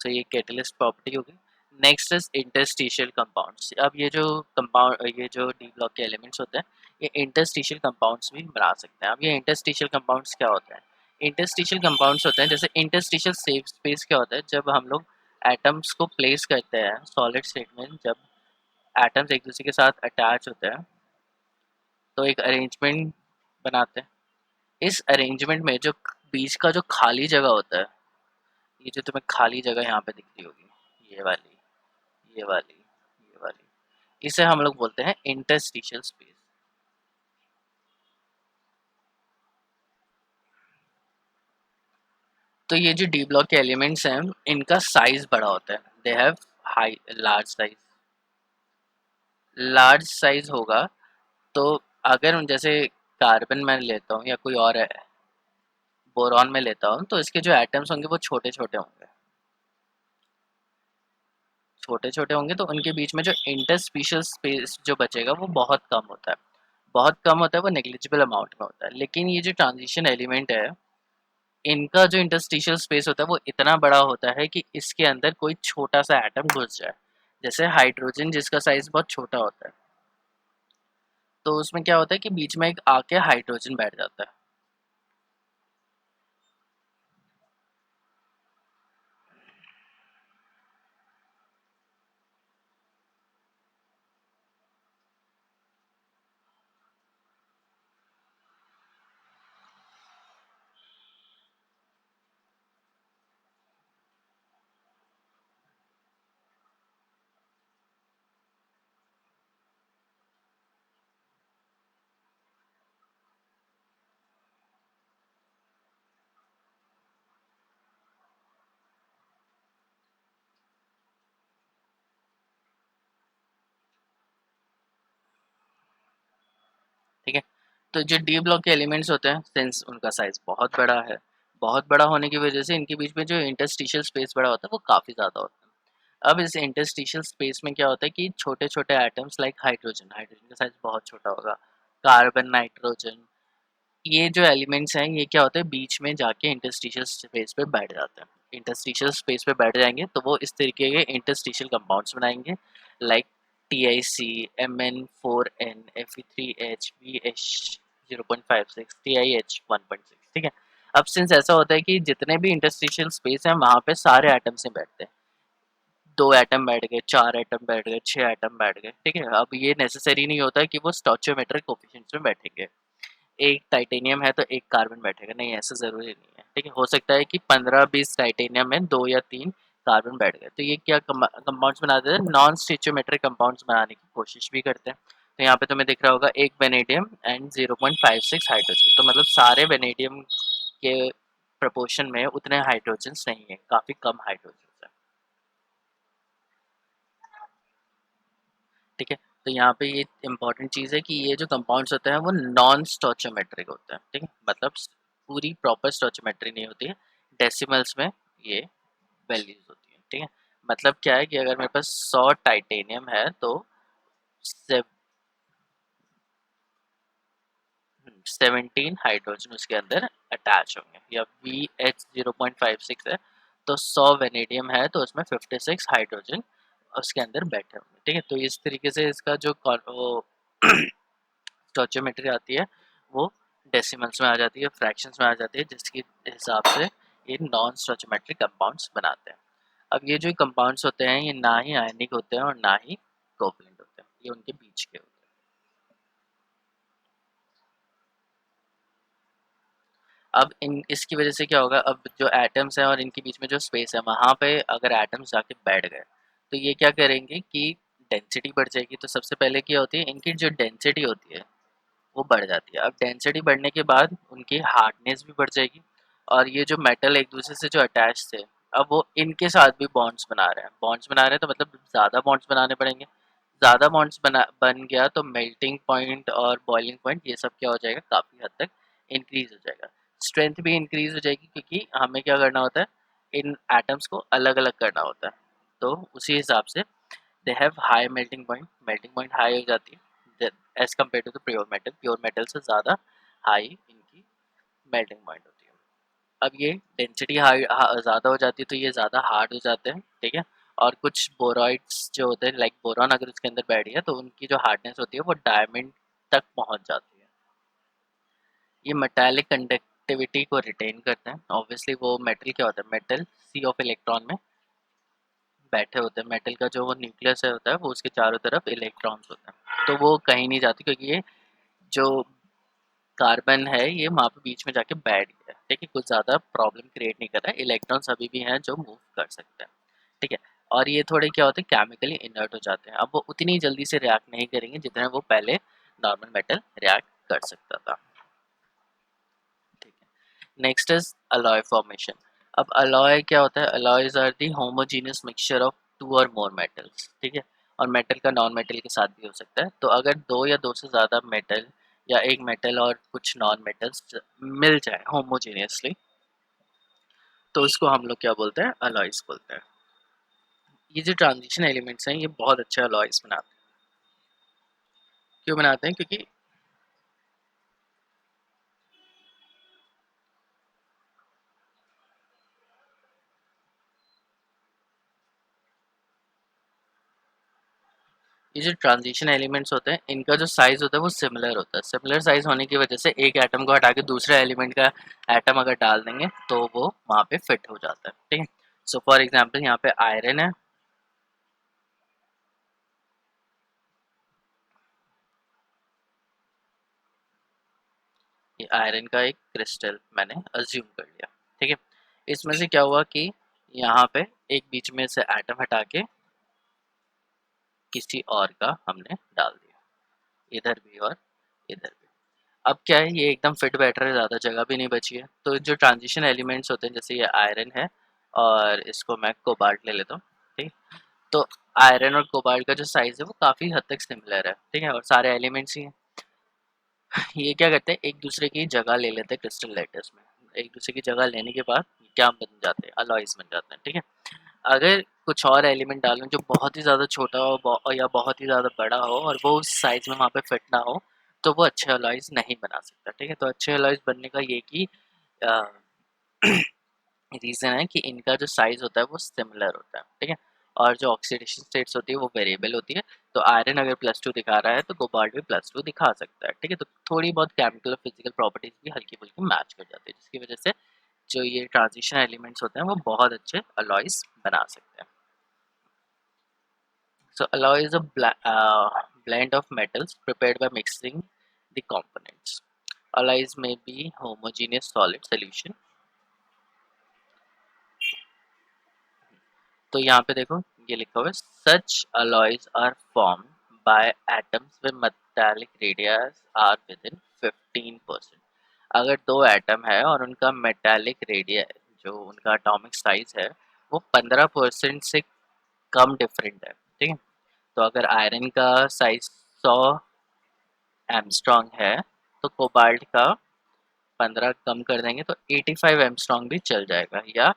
सो ये कैटलिस्ट प्रॉपर्टी होगी। Next is interstitial compounds. अब ये जो डी ब्लॉक के एलिमेंट्स होते हैं ये इंटरस्टिशियल कंपाउंड्स भी बना सकते हैं। अब ये इंटरस्टिशियल कंपाउंड्स क्या होते हैं, इंटरस्टिशियल कंपाउंड्स होते हैं जैसे इंटरस्टिशियल सेफ स्पेस क्या होता है, जब हम लोग एटम्स को प्लेस करते हैं सॉलिड स्टेट में, जब एटम्स एक दूसरे के साथ अटैच होते हैं तो एक अरेंजमेंट बनाते हैं। इस अरेंजमेंट में जो बीच का जो खाली जगह होता है, ये जो तुम्हें खाली जगह यहाँ पे दिख रही होगी, ये वाली, ये वाली, ये वाली, इसे हम लोग बोलते हैं इंटरस्टिशियल स्पेस। तो ये जो डी ब्लॉक के एलिमेंट्स हैं इनका साइज बड़ा होता है, they have high large size, large size होगा। तो अगर जैसे कार्बन में लेता हूँ या कोई और है बोरॉन में लेता हूँ तो इसके जो एटम्स होंगे वो छोटे छोटे होंगे, छोटे छोटे होंगे तो उनके बीच में जो इंटरस्पीशियल स्पेस जो बचेगा वो बहुत कम होता है, बहुत कम होता है, वो नेग्लिजिबल अमाउंट में होता है। लेकिन ये जो ट्रांजिशन एलिमेंट है इनका जो इंटरस्टिशियल स्पेस होता है वो इतना बड़ा होता है कि इसके अंदर कोई छोटा सा एटम घुस जाए, जैसे हाइड्रोजन जिसका साइज बहुत छोटा होता है, तो उसमें क्या होता है कि बीच में एक आके हाइड्रोजन बैठ जाता है। ठीक है। तो जो डी ब्लॉक के एलिमेंट्स होते हैं सिंस उनका साइज बहुत बड़ा है, बहुत बड़ा होने की वजह से इनके बीच में जो इंटरस्टिशियल स्पेस बड़ा होता है वो काफ़ी ज़्यादा होता है। अब इस इंटरस्टिशियल स्पेस में क्या होता है कि छोटे छोटे एटम्स लाइक हाइड्रोजन, हाइड्रोजन का साइज बहुत छोटा होगा, कार्बन, नाइट्रोजन, ये जो एलिमेंट्स हैं ये क्या होते हैं बीच में जाके इंटरस्टिशियल स्पेस पे बैठ जाते हैं। इंटरस्टिशियल स्पेस पे बैठ जाएंगे तो वो इस तरीके के इंटरस्टिशियल कंपाउंड्स बनाएंगे, like TIC, MN4N, Fe3H, BH0.56, TiH1.6, ठीक है। अब सिंस ऐसा होता है कि जितने भी इंटरस्टिशियल स्पेस हैं वहाँ पे सारे एटम्स से बैठते हैं, 2 एटम बैठ गए, 4 एटम बैठ गए, 6 एटम बैठ गए, ठीक है। अब ये नेसेसरी नहीं होता है कि वो स्टोचियोमेट्रिक कोफिशिएंट्स में बैठेंगे, एक टाइटेनियम है तो एक कार्बन बैठेगा, नहीं ऐसा ज़रूरी नहीं है, ठीक है। हो सकता है कि 15-20 टाइटेनियम में 2 या 3 कार्बन बैठ गए, तो ये क्या कंपाउंड्स बनाते हैं, नॉन स्टिचियोमेट्रिक कंपाउंड्स बनाने की कोशिश भी करते हैं। तो यहाँ पे तुम्हें दिख रहा होगा एक वेनेडियम एंड 0.56 हाइड्रोजन, तो मतलब सारे वेनेडियम के प्रपोर्शन में उतने हाइड्रोजन्स नहीं है, काफ़ी कम हाइड्रोजन है, ठीक है। तो यहाँ पे ये इंपॉर्टेंट चीज़ है कि ये जो कंपाउंड्स होते हैं वो नॉन स्टोचियोमेट्रिक होते हैं, ठीक है। मतलब पूरी प्रॉपर स्टोचियोमेट्री नहीं होती है, डेसिमल्स में ये वैल्यूज होती है, ठीक है। मतलब क्या है कि अगर मेरे पास 100 टाइटेनियम है तो 17 हाइड्रोजन उसके अंदर अटैच होंगे, या BH0.56 है तो 100 वेनेडियम है तो उसमें 56 हाइड्रोजन उसके अंदर बैठे होंगे, ठीक है। तो इस तरीके से इसका जो स्टोचियोमेट्री आती है वो डेसिमल्स में आ जाती है, फ्रैक्शंस में आ जाती है, जिसके हिसाब से ये नॉन स्टोचियोमेट्रिक कंपाउंड्स बनाते हैं। अब ये जो कंपाउंड्स होते हैं ये ना ही आयनिक होते हैं और ना ही कोवलेंट होते हैं, ये उनके बीच के होते हैं। अब इन इसकी वजह से क्या होगा, अब जो एटम्स हैं और इनके बीच में जो स्पेस है वहाँ पे अगर एटम्स जाके बैठ गए तो ये क्या करेंगे कि डेंसिटी बढ़ जाएगी। तो सबसे पहले क्या होती है, इनकी जो डेंसिटी होती है वो बढ़ जाती है। अब डेंसिटी बढ़ने के बाद उनकी हार्डनेस भी बढ़ जाएगी, और ये जो मेटल एक दूसरे से जो अटैच थे अब वो इनके साथ भी बॉन्ड्स बना रहे हैं, बॉन्ड्स बना रहे हैं तो मतलब ज़्यादा बॉन्ड्स बनाने पड़ेंगे। ज़्यादा बॉन्ड्स बन गया तो मेल्टिंग पॉइंट और बॉइलिंग पॉइंट ये सब क्या हो जाएगा, काफ़ी हद तक इंक्रीज हो जाएगा। स्ट्रेंथ भी इंक्रीज हो जाएगी क्योंकि हमें क्या करना होता है, इन एटम्स को अलग अलग करना होता है। तो उसी हिसाब से they have high melting point high हो जाती है as compare to the pure metal से ज़्यादा हाई इनकी मेल्टिंग पॉइंट होती है। अब ये डेंसिटी हाई ज़्यादा हो जाती है तो ये ज़्यादा हार्ड हो जाते हैं, ठीक है। और कुछ बोरॉइड्स जो होते हैं लाइक बोरॉन अगर उसके अंदर बैठ गया तो उनकी जो हार्डनेस होती है वो डायमंड तक पहुंच जाती है। ये मेटालिक कंडक्टिविटी को रिटेन करते हैं। ऑब्वियसली वो मेटल क्या होता है, मेटल सी ऑफ इलेक्ट्रॉन में बैठे होते हैं, मेटल का जो वो न्यूक्लियस है होता है वो उसके चारों तरफ इलेक्ट्रॉन्स होते हैं, तो वो कहीं नहीं जाती क्योंकि ये जो कार्बन है ये वहाँ पे बीच में जाके बैठ गया है, ठीक है। कुछ ज़्यादा प्रॉब्लम क्रिएट नहीं कर रहा है, इलेक्ट्रॉन्स अभी भी हैं जो मूव कर सकते हैं, ठीक है। और ये थोड़े क्या होते हैं, केमिकली इनर्ट हो जाते हैं, अब वो उतनी जल्दी से रिएक्ट नहीं करेंगे जितना वो पहले नॉर्मल मेटल रिएक्ट कर सकता था, ठीक है। Next is alloy formation. अब अलॉय क्या होता है, alloys are the homogeneous mixture of 2 और मोर मेटल्स, ठीक है। और मेटल का नॉन मेटल के साथ भी हो सकता है, तो अगर दो या दो से ज़्यादा मेटल या एक मेटल और कुछ नॉन मेटल्स मिल जाए होमोजीनियसली तो उसको हम लोग क्या बोलते हैं, अलॉयज बोलते हैं। ये जो ट्रांजिशन एलिमेंट्स हैं ये बहुत अच्छे अलॉयज बनाते हैं। क्यों बनाते हैं, क्योंकि ये जो ट्रांजिशन एलिमेंट्स होते हैं इनका जो साइज होता है वो सिमिलर होता है। सिमिलर साइज होने की वजह से एक एटम को हटा के दूसरे एलिमेंट का एटम अगर डाल देंगे तो वो वहाँ पे फिट हो जाता है, ठीक है। सो फॉर एग्जांपल यहाँ पे आयरन है, ये आयरन का एक क्रिस्टल मैंने अज्यूम कर लिया, ठीक है। इसमें से क्या हुआ कि यहाँ पे एक बीच में से एटम हटा के किसी और का हमने डाल दिया, इधर भी और इधर भी। अब क्या है, ये एकदम फिट बैठ रहा है, ज़्यादा जगह भी नहीं बची है। तो जो ट्रांजिशन एलिमेंट्स होते हैं जैसे ये आयरन है और इसको मैं कोबाल्ट ले लेता हूँ, ठीक। तो आयरन और कोबाल्ट का जो साइज़ है वो काफ़ी हद तक सिमिलर है, ठीक है, और सारे एलिमेंट्स ही हैं। ये क्या करते हैं, एक दूसरे की जगह ले लेते हैं क्रिस्टल लेटर्स में। एक दूसरे की जगह लेने के बाद क्या बन जाते हैं, अलॉयज बन जाते हैं, ठीक है। अगर कुछ और एलिमेंट डालें जो बहुत ही ज़्यादा छोटा हो या बहुत ही ज़्यादा बड़ा हो और वो उस साइज में वहाँ पे फिट ना हो तो वो अच्छे अलॉयज नहीं बना सकता, ठीक है। तो अच्छे अलॉयज बनने का ये कि अ, रीज़न है कि इनका जो साइज़ होता है वो सिमिलर होता है, ठीक है? और जो ऑक्सीडेशन स्टेट्स होती है वो वेरिएबल होती है। तो आयरन अगर +2 दिखा रहा है तो कोबाल्ट भी +2 दिखा सकता है, ठीक है? तो थोड़ी बहुत केमिकल और फिजिकल प्रॉपर्टीज़ भी हल्की-फुल्की मैच कर जाती है, जिसकी वजह से जो ये ट्रांजिशन एलिमेंट्स होते हैं वो बहुत अच्छे अलॉयज़ बना सकते हैं। So alloy is a blend of metals prepared by mixing the components. Alloys may be homogeneous solid solution. तो यहाँ पे देखो ये लिखा हुआ है such alloys are formed by atoms with metallic radius are within 15%. अगर दो एटम है और उनका मेटालिक रेडियस जो उनका एटॉमिक साइज है वो 15% से कम डिफरेंट है, ठीक है? तो अगर आयरन का साइज 100 एमस्ट्रॉन्ग है तो कोबाल्ट का 15 कम कर देंगे तो 85 एमस्ट्रॉन्ग भी चल जाएगा, या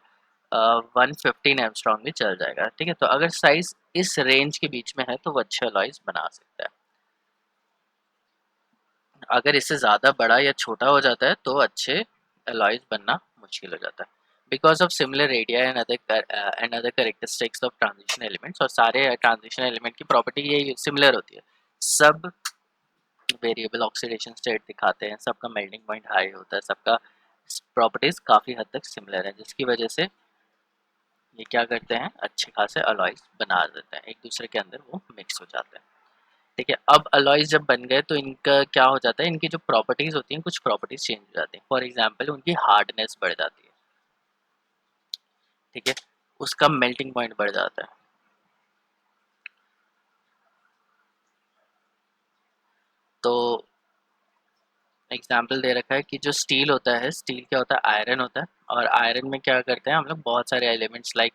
115 एमस्ट्रॉन्ग भी चल जाएगा, ठीक है? तो अगर साइज इस रेंज के बीच में है तो वो अच्छे अलॉयज बना सकता है। अगर इससे ज़्यादा बड़ा या छोटा हो जाता है तो अच्छे अलॉयज बनना मुश्किल हो जाता है, because of similar radia and other characteristics of transition elements. और सारे ट्रांजिशन एलिमेंट की प्रॉपर्टी ये सिमिलर होती है, सब वेरिएबल ऑक्सीडेशन स्टेट दिखाते हैं, सबका मेल्टिंग पॉइंट हाई होता है, सबका प्रॉपर्टीज काफ़ी हद तक सिमिलर है, जिसकी वजह से ये क्या करते हैं अच्छे खासे अलॉयज बना देते हैं, एक दूसरे के अंदर वो मिक्स हो जाते हैं, ठीक है? अब अलॉयज जब बन गए तो इनका क्या हो जाता है, इनकी जो प्रॉपर्टीज होती हैं कुछ प्रॉपर्टीज चेंज हो जाती हैं। फॉर एग्जाम्पल उनकी हार्डनेस बढ़ जाती है, ठीक है? उसका मेल्टिंग पॉइंट बढ़ जाता है। तो एग्जाम्पल दे रखा है कि जो स्टील होता है, स्टील क्या होता है, आयरन होता है। और आयरन में क्या करते हैं हम लोग, बहुत सारे एलिमेंट्स लाइक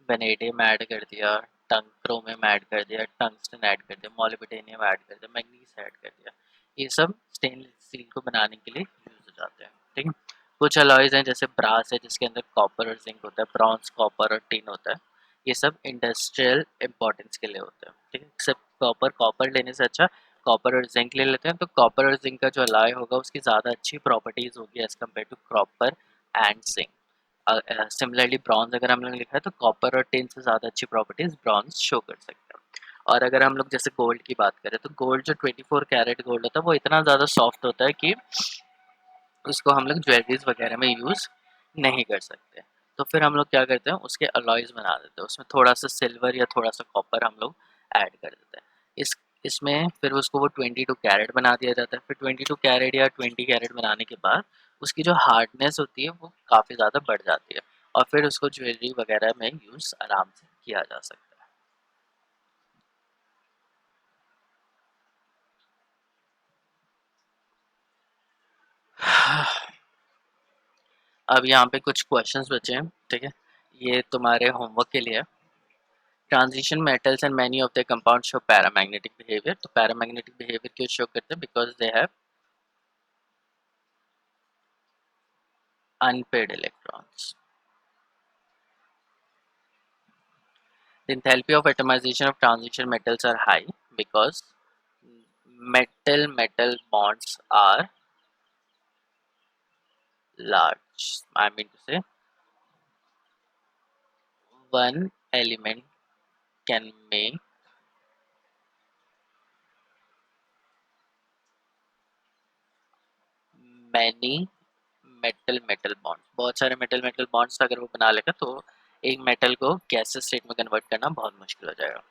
वेनेडियम ऐड कर दिया, क्रोमियम ऐड कर दिया, टंगस्टन ऐड कर दिया, मोलिब्डेनम ऐड कर दिया, मैग्नीज ऐड कर दिया। ये सब स्टेनलेस स्टील को बनाने के लिए यूज हो जाते हैं, ठीक है? कुछ अलॉयज हैं जैसे ब्रास है जिसके अंदर कॉपर और जिंक होता है, ब्रॉन्ज, कॉपर और टिन होता है। ये सब इंडस्ट्रियल इंपॉर्टेंस के लिए होता है, ठीक है? सिर्फ कॉपर कॉपर लेने से अच्छा कॉपर और जिंक ले लेते हैं, तो कॉपर और जिंक का जो अलॉय होगा उसकी ज़्यादा अच्छी प्रॉपर्टीज़ होगी as compare to copper and zinc. Similarly bronze अगर हम लोग लिखा है तो कॉपर और टिन से ज़्यादा अच्छी प्रॉपर्टीज़ ब्रॉन्ज शो कर सकते हैं। और अगर हम लोग जैसे गोल्ड की बात करें तो गोल्ड जो 24 कैरेट गोल्ड होता है वो इतना ज़्यादा सॉफ्ट होता है कि उसको हम लोग ज्वेलरीज वगैरह में यूज़ नहीं कर सकते। तो फिर हम लोग क्या करते हैं उसके अलॉयज बना देते हैं, उसमें थोड़ा सा सिल्वर या थोड़ा सा कॉपर हम लोग ऐड कर देते हैं। इसमें फिर उसको वो 22 कैरेट बना दिया जाता है। फिर 22 कैरेट या 20 कैरेट बनाने के बाद उसकी जो हार्डनेस होती है वो काफ़ी ज़्यादा बढ़ जाती है, और फिर उसको ज्वेलरी वगैरह में यूज़ आराम से किया जा सकता है। अब यहाँ पे कुछ क्वेश्चंस बचे हैं, ठीक है? ये तुम्हारे होमवर्क के लिए है। Transition metals and many of the compound show paramagnetic behaviour. तो पैरामैग्नेटिक बिहेवियर क्यों शो करते हैं? Because they have unpaired electrons. The enthalpy of atomization of transition metals are high because metal bonds are large. I mean to say, one element can make many metal bonds. बहुत सारे metal bonds अगर वो बना लेगा तो एक metal को gases state में कन्वर्ट करना बहुत मुश्किल हो जाएगा।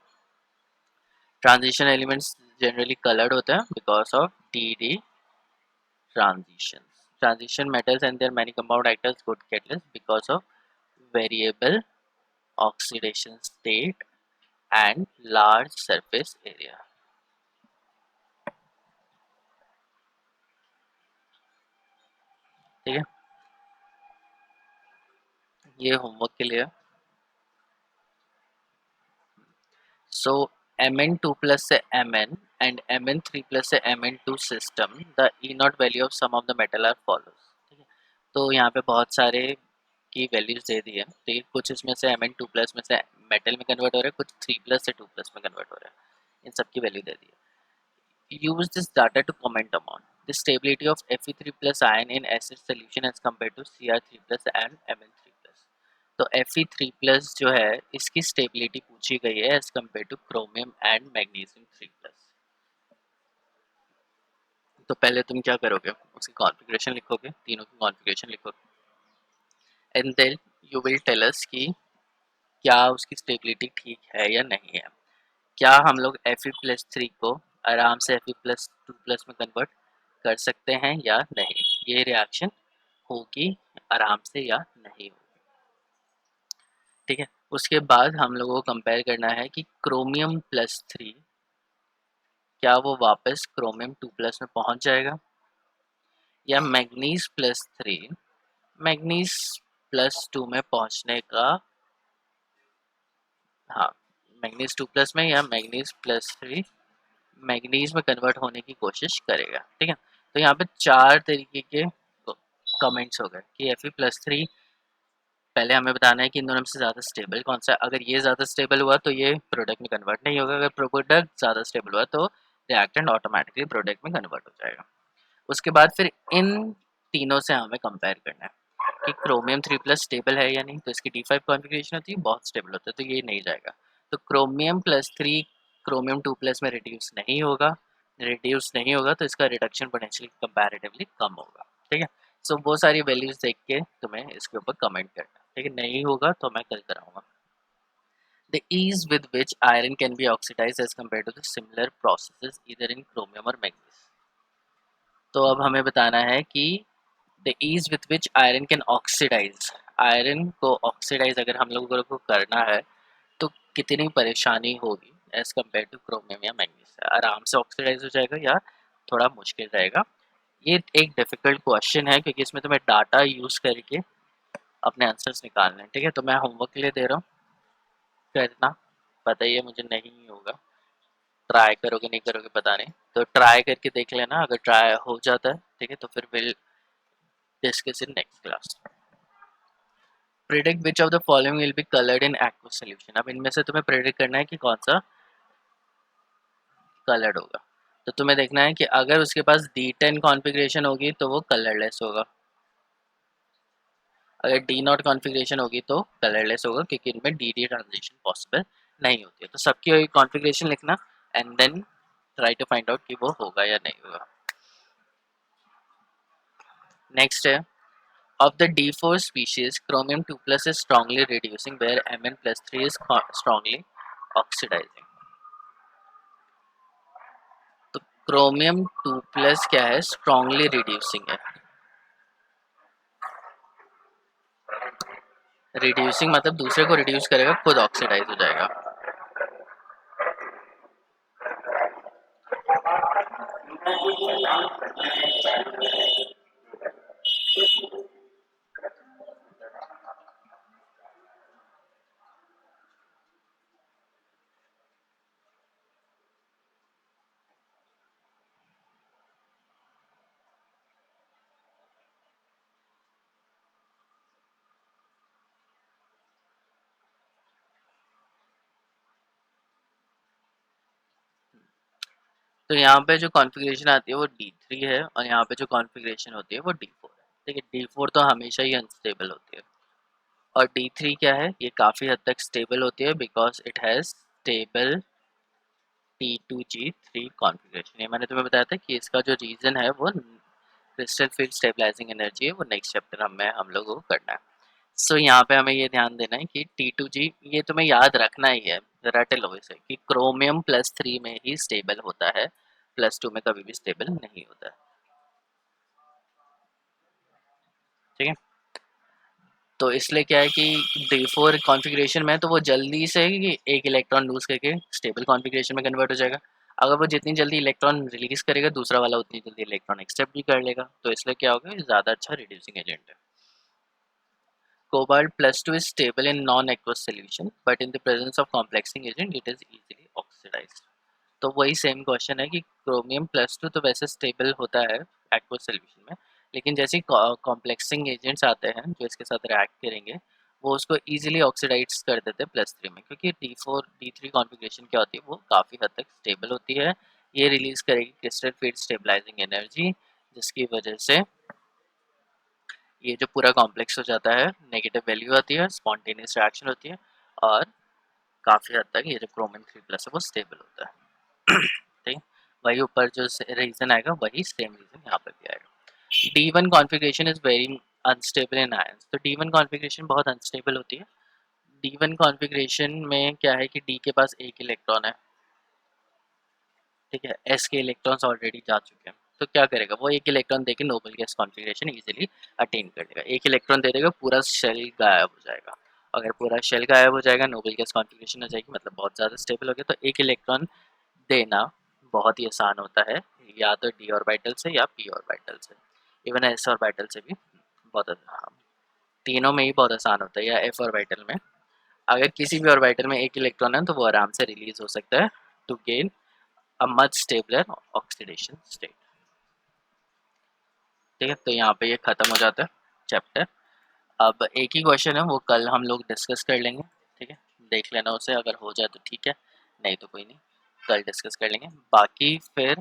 ट्रांजिशन एलिमेंट्स जनरली कलर्ड होते हैं because of D transitions. Transition metals and their many compound act as good catalysts because of variable oxidation state and large surface area. ठीक है, ये होमवर्क के लिए। सो Mn2 plus से Mn and Mn3 plus से Mn2 system, the E naught value of some of the metal are follows। ठीक है, तो यहाँ पे बहुत सारे की वैल्यूज दे दी है, ठीक है? कुछ इसमें से Mn2 प्लस में से मेटल में कन्वर्ट हो रहा है, कुछ 3 प्लस से 2 प्लस में कन्वर्ट हो रहा है, इन सब की वैल्यू दे दी है। Use this data to comment upon the stability of Fe3 plus ion in acid solution as compared to Cr3 plus and Mn3 plus। तो Fe3+ जो है इसकी स्टेबिलिटी पूछी गई है as compare to chromium and magnesium 3+। तो पहले तुम क्या करोगे, उसकी कॉन्फ़िगरेशन लिखोगे, तीनों की कॉन्फ़िगरेशन लिखोगे and then you will tell us कि क्या उसकी स्टेबिलिटी ठीक है या नहीं है। क्या हम लोग Fe+3 को आराम से Fe+2+ में कन्वर्ट कर सकते हैं या नहीं, ये रिएक्शन होगी आराम से या नहीं होगी। ठीक है, उसके बाद हम लोगों को कंपेयर करना है कि क्रोमियम+3 क्या वो वापस क्रोमियम 2+ में पहुंच जाएगा, या मैग्नीज+3 मैग्नीज+2 में पहुंचने का, हाँ, मैग्नीज 2+ में या मैग्नीज+3 मैग्नीज में कन्वर्ट होने की कोशिश करेगा। ठीक है, तो यहाँ पे 4 तरीके के कमेंट्स हो गए कि Fe+3 पहले हमें बताना है कि इन दोनों में से ज़्यादा स्टेबल कौन सा है। अगर ये ज़्यादा स्टेबल हुआ तो ये प्रोडक्ट में कन्वर्ट नहीं होगा, अगर प्रोडक्ट ज़्यादा स्टेबल हुआ तो रिएक्टेंट ऑटोमेटिकली प्रोडक्ट में कन्वर्ट हो जाएगा। उसके बाद फिर इन तीनों से हमें कंपेयर करना है कि क्रोमियम 3+ स्टेबल है या नहीं, तो इसकी D5 कॉन्फ़िगरेशन होती है, बहुत स्टेबल होता है, तो ये नहीं जाएगा। तो क्रोमियम+3 क्रोमियम 2+ में रिड्यूस नहीं होगा तो इसका रिडक्शन पोटेंशियल कंपैरेटिवली कम होगा। ठीक है, सो वो सारी वैल्यूज देख के तुम्हें इसके ऊपर कमेंट करना है। ठीक है, नहीं होगा तो मैं कल कराऊंगा। The ease with which iron can be oxidized as compared to the similar processes either in chromium or manganese। तो अब हमें बताना है कि the ease with which iron can oxidize, iron को ऑक्सीडाइज अगर हम लोगों को करना है तो कितनी परेशानी होगी एज कम्पेयर टू क्रोमियम या मैग्नीज। आराम से ऑक्सीडाइज हो जाएगा या थोड़ा मुश्किल रहेगा। ये एक डिफिकल्ट क्वेश्चन है क्योंकि इसमें तुम्हें डाटा यूज करके अपने आंसर्स निकालने हैं। ठीक है, तो मैं होमवर्क के लिए दे रहा हूँ, करना। पता ही है मुझे नहीं होगा, ट्राई करोगे नहीं करोगे पता नहीं, तो ट्राई करके देख लेना, अगर ट्राई हो जाता है ठीक है तो फिर will discuss in next class. Predict which of the following will be coloured in aqueous solution. अब इनमें से तुम्हें प्रिडिक्ट करना है कि कौन सा कलर्ड होगा। तो तुम्हें देखना है कि अगर उसके पास D10 कॉन्फ़िगरेशन होगी तो वो कलरलेस होगा, अगर D0 कॉन्फ़िगरेशन होगी तो कलरलेस होगा, क्योंकि इनमें DD ट्रांजिशन पॉसिबल नहीं होती है। तो सबकी कॉन्फ़िगरेशन लिखना and then try to find out कि वो होगा या नहीं होगा। नेक्स्ट है, of the D4 species, chromium 2+ is strongly reducing where Mn+3 is strongly oxidizing। तो क्रोमियम 2+ क्या है, स्ट्रांगली रिड्यूसिंग है। रिड्यूसिंग मतलब दूसरे को रिड्यूस करेगा, खुद ऑक्सीडाइज हो जाएगा। तो यहाँ पे जो कॉन्फ़िगरेशन आती है वो D3 है और यहाँ पे जो कॉन्फ़िगरेशन होती है वो D4 है। ठीक है, D4 तो हमेशा ही अनस्टेबल होती है और D3 क्या है, ये काफ़ी हद तक स्टेबल होती है because it has stable T2G3 configuration. ये मैंने तुम्हें बताया था कि इसका जो रीज़न है वो क्रिस्टल फील्ड स्टेबलाइजिंग एनर्जी है, वो नेक्स्ट चैप्टर में हम लोगों को करना है। सो यहाँ पे हमें ये ध्यान देना है कि T2G ये तुम्हें याद रखना ही है, रट लो इसे, कि क्रोमियम+3 में ही स्टेबल होता है, +2 में कभी भी स्टेबल नहीं होता है। ठीक है, तो इसलिए क्या है कि D4 कॉन्फ़िगरेशन में तो वो जल्दी से एक इलेक्ट्रॉन लूज करके स्टेबल कॉन्फ़िगरेशन में कन्वर्ट हो जाएगा। अगर वो जितनी जल्दी इलेक्ट्रॉन रिलीज करेगा दूसरा वाला उतनी जल्दी इलेक्ट्रॉन एक्सेप्ट भी कर लेगा, तो इसलिए क्या होगा, ये ज़्यादा अच्छा रिड्यूसिंग एजेंट है। Cobalt+2 is stable in non-aqueous solution, but in the presence of complexing agent, it is easily oxidized। तो वही सेम क्वेश्चन है कि क्रोमियम+2 तो वैसे स्टेबल होता है एक्वस सोल्यूशन में, लेकिन जैसे कॉम्प्लेक्सिंग एजेंट्स आते हैं जो इसके साथ रिएक्ट करेंगे वो उसको इजीली ऑक्सीडाइज कर देते हैं +3 में, क्योंकि D3 कॉन्फ़िगरेशन क्या होती है वो काफ़ी हद तक स्टेबल होती है। ये रिलीज करेगी क्रिस्टल फील्ड स्टेबलाइजिंग एनर्जी, जिसकी वजह से ये जो पूरा कॉम्प्लेक्स हो जाता है, नेगेटिव वैल्यू आती है, स्पॉन्टेनियस रिएक्शन होती है, और काफ़ी हद तक ये जो क्रोमियम 3+ है वो स्टेबल होता है। ठीक है, वही ऊपर जो रीजन आएगा वही सेम रीजन यहाँ पर भी आएगा। D1 configuration is very unstable in ions. तो D1 कॉन्फ़िगरेशन बहुत अनस्टेबल होती है। D1 कॉन्फ़िगरेशन में क्या है कि D के पास एक इलेक्ट्रॉन है, ठीक है, S के इलेक्ट्रॉन्स ऑलरेडी जा चुके हैं, तो क्या करेगा वो, एक इलेक्ट्रॉन देके noble gas configuration easily attain कर लेगा। एक इलेक्ट्रॉन दे देगा, पूरा शेल गायब हो जाएगा। अगर पूरा शेल गायब हो जाएगा, नोबल गैस कॉन्फ़िगरेशन हो जाएगी, मतलब बहुत ज़्यादा स्टेबल हो गया। तो एक इलेक्ट्रॉन देना बहुत ही आसान होता है, या तो d ऑर्बिटल से या p ऑर्बिटल से, इवन s ऑर्बिटल से भी बहुत हाँ, तीनों में ही बहुत आसान होता है, या f ऑर्बिटल में। अगर किसी भी ऑर्बिटल में एक इलेक्ट्रॉन है तो वो आराम से रिलीज हो सकता है to gain a much stabler oxidation state. ठीक है, तो यहाँ पे ये खत्म हो जाता है चैप्टर। अब एक ही क्वेश्चन है, वो कल हम लोग डिस्कस कर लेंगे। ठीक है, देख लेना उसे, अगर हो जाए तो ठीक है, नहीं तो कोई नहीं, कल डिस्कस कर लेंगे। बाकी फिर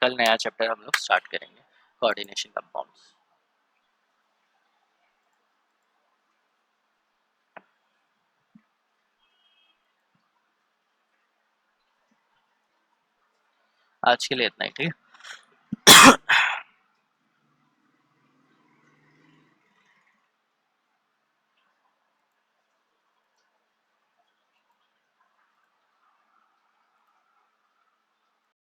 कल नया चैप्टर हम लोग स्टार्ट करेंगे, कोऑर्डिनेशन कंपाउंड्स। आज के लिए इतना ही, ठीक है।